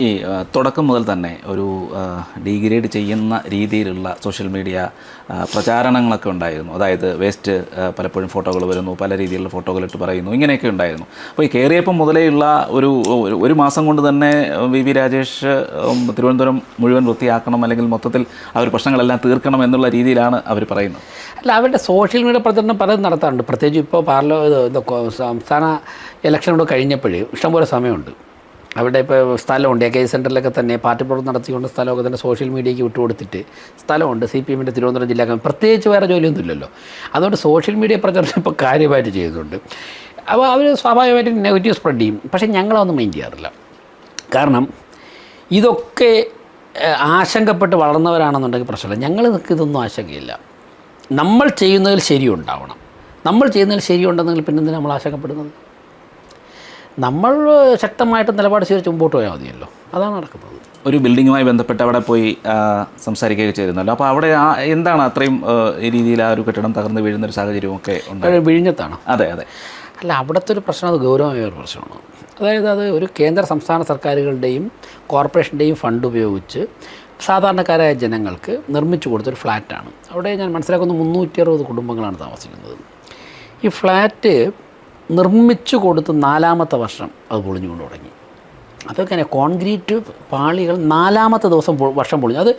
ഈ തുടക്കം മുതൽ തന്നെ ഒരു ഡീഗ്രേഡ് ചെയ്യുന്ന രീതിയിലുള്ള സോഷ്യൽ മീഡിയ പ്രചാരണങ്ങളൊക്കെ ഉണ്ടായിരുന്നു. അതായത് വേസ്റ്റ് പലപ്പോഴും ഫോട്ടോകൾ വരുന്നു, പല രീതിയിലുള്ള ഫോട്ടോകളിട്ട് പറയുന്നു, ഇങ്ങനെയൊക്കെ ഉണ്ടായിരുന്നു. അപ്പോൾ ഈ കയറിയപ്പം മുതലേയുള്ള ഒരു മാസം കൊണ്ട് തന്നെ വി രാജേഷ് തിരുവനന്തപുരം മുഴുവൻ വൃത്തിയാക്കണം, അല്ലെങ്കിൽ മൊത്തത്തിൽ ആ ഒരു പ്രശ്നങ്ങളെല്ലാം തീർക്കണം എന്നുള്ള രീതിയിലാണ് അവർ പറയുന്നത്. അല്ല, അവരുടെ സോഷ്യൽ മീഡിയ പ്രചരണം പലതും നടത്താറുണ്ട്. പ്രത്യേകിച്ച് ഇപ്പോൾ സംസ്ഥാന ഇലക്ഷനോട് കഴിഞ്ഞപ്പോഴേ ഇഷ്ടംപോലെ സമയമുണ്ട്. അവിടെ ഇപ്പോൾ സ്ഥലമുണ്ട്, AK സെൻറ്ററിലൊക്കെ തന്നെ പാർട്ടി പ്രവർത്തനം നടത്തിക്കൊണ്ട് സ്ഥലമൊക്കെ തന്നെ സോഷ്യൽ മീഡിയയ്ക്ക് വിട്ടുകൊടുത്തിട്ട് സ്ഥലമുണ്ട്. CPM-ൻ്റെ തിരുവനന്തപുരം ജില്ലാ കമ്മിറ്റി പ്രത്യേകിച്ച് വേറെ ജോലിയൊന്നും ഇല്ലല്ലോ. അതുകൊണ്ട് സോഷ്യൽ മീഡിയ പ്രചരണം ഇപ്പോൾ കാര്യമായിട്ട് ചെയ്യുന്നുണ്ട്. അപ്പോൾ അവർ സ്വാഭാവികമായിട്ട് നെഗറ്റീവ് സ്പ്രെഡ് ചെയ്യും. പക്ഷേ ഞങ്ങളതൊന്നും മൈൻഡ് ചെയ്യാറില്ല. കാരണം ഇതൊക്കെ ആശങ്കപ്പെട്ട് വളർന്നവരാണെന്നുണ്ടെങ്കിൽ പ്രശ്നമില്ല. ഞങ്ങൾക്ക് ഇതൊന്നും ആശങ്കയില്ല. നമ്മൾ ചെയ്യുന്നതിൽ ശരിയുണ്ടാവണം. നമ്മൾ ചെയ്യുന്നതിൽ ശരിയുണ്ടെന്നെങ്കിൽ പിന്നെന്തിനാണ് നമ്മൾ ആശങ്കപ്പെടുന്നത്? നമ്മൾ ശക്തമായിട്ട് നിലപാട് സ്വീകരിച്ച് മുമ്പോട്ട് പോയാൽ മതിയല്ലോ. അതാണ് നടക്കുന്നത്. ഒരു ബിൽഡിങ്ങുമായി ബന്ധപ്പെട്ട് അവിടെ പോയി സംസാരിക്കുകയൊക്കെ ചെയ്യുന്നല്ലോ. അപ്പോൾ അവിടെ എന്താണ് അത്രയും രീതിയിൽ ആ ഒരു കെട്ടിടം തകർന്ന് വീഴുന്നൊരു സാഹചര്യമൊക്കെ ഉണ്ട്? വിഴിഞ്ഞത്താണ്. അതെ അതെ. അല്ല, അവിടുത്തെ ഒരു പ്രശ്നം അത് ഗൗരവമായ ഒരു പ്രശ്നമാണ്. അതായത് അത് ഒരു കേന്ദ്ര സംസ്ഥാന സർക്കാരുകളുടെയും കോർപ്പറേഷൻ്റെയും ഫണ്ട് ഉപയോഗിച്ച് സാധാരണക്കാരായ ജനങ്ങൾക്ക് നിർമ്മിച്ചു കൊടുത്തൊരു ഫ്ലാറ്റാണ്. അവിടെ ഞാൻ മനസ്സിലാക്കുന്ന 360 കുടുംബങ്ങളാണ് താമസിക്കുന്നത്. ഈ ഫ്ലാറ്റ് നിർമ്മിച്ചു കൊടുത്ത് 4-ാമത്തെ വർഷം അത് പൊളിഞ്ഞുകൊണ്ട് തുടങ്ങി. അതൊക്കെ കോൺക്രീറ്റ് പാളികൾ 4-ാമത്തെ വർഷം പൊളിഞ്ഞു. അത്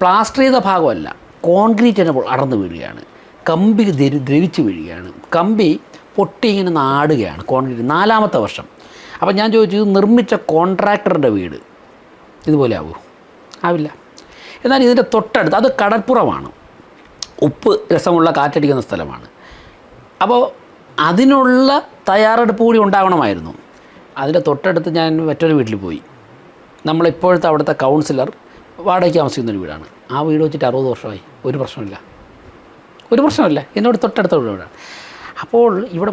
പ്ലാസ്റ്റർ ചെയ്ത ഭാഗമല്ല, കോൺക്രീറ്റ് തന്നെ അടർന്നു വീഴുകയാണ്. കമ്പി ദ്രവിച്ച് വീഴുകയാണ്. കമ്പി പൊട്ടി ഇങ്ങനെ നാടുകയാണ് കോൺക്രീറ്റ് 4-ാമത്തെ വർഷം. അപ്പം ഞാൻ ചോദിച്ചു, ഇത് നിർമ്മിച്ച കോൺട്രാക്ടറുടെ വീട് ഇതുപോലെ ആവില്ല. എന്നാൽ ഇതിൻ്റെ തൊട്ടടുത്ത് അത് കടൽപ്പുറമാണ്, ഉപ്പ് രസമുള്ള കാറ്റടിക്കുന്ന സ്ഥലമാണ്. അപ്പോൾ അതിനുള്ള തയ്യാറെടുപ്പ് കൂടി ഉണ്ടാവണമായിരുന്നു. അതിൻ്റെ തൊട്ടടുത്ത് ഞാൻ മറ്റൊരു വീട്ടിൽ പോയി. നമ്മളിപ്പോഴത്തെ അവിടുത്തെ കൗൺസിലർ വാടകയ്ക്ക് താമസിക്കുന്നൊരു വീടാണ്. ആ വീട് വെച്ചിട്ട് 60 വർഷമായി. ഒരു പ്രശ്നമില്ല. എന്നോട് തൊട്ടടുത്ത വീടാണ്. അപ്പോൾ ഇവിടെ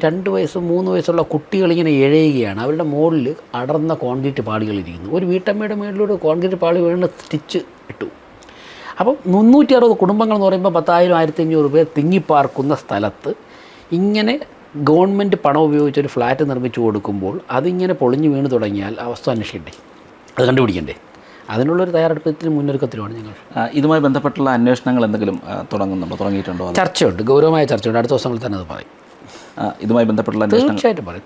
2 വയസ്സും 3 വയസ്സുള്ള കുട്ടികളിങ്ങനെ ഇഴയുകയാണ്. അവരുടെ മുകളിൽ അടർന്ന കോൺക്രീറ്റ് പാളികളിരിക്കുന്നു. ഒരു വീട്ടമ്മയുടെ മുകളിലൂടെ കോൺക്രീറ്റ് പാളി വീണ് സ്റ്റിച്ച് ഇട്ടു. അപ്പം 360 കുടുംബങ്ങൾ എന്ന് പറയുമ്പോൾ 10,000-1500 പേർ തിങ്ങിപ്പാർക്കുന്ന സ്ഥലത്ത് ഇങ്ങനെ ഗവൺമെൻറ് പണം ഉപയോഗിച്ചൊരു ഫ്ലാറ്റ് നിർമ്മിച്ചു കൊടുക്കുമ്പോൾ അതിങ്ങനെ പൊളിഞ്ഞു വീണ് തുടങ്ങിയാൽ അവസ്ഥ അന്വേഷിക്കണ്ടേ, അത് കണ്ടുപിടിക്കണ്ടേ? അതിനുള്ളൊരു തയ്യാറെടുപ്പത്തിന് മുന്നൊരുക്കത്തിലുമാണ് ഞങ്ങൾ. ഇതുമായി ബന്ധപ്പെട്ടുള്ള അന്വേഷണങ്ങൾ എന്തെങ്കിലും തുടങ്ങിയിട്ടുണ്ടോ? ചർച്ചയുണ്ട്, ഗൗരവമായ ചർച്ചയുണ്ട്. അടുത്ത ദിവസങ്ങളിൽ തന്നെ അത് പറയും. ഇതുമായി ബന്ധപ്പെട്ടുള്ള തീർച്ചയായിട്ടും പറയും.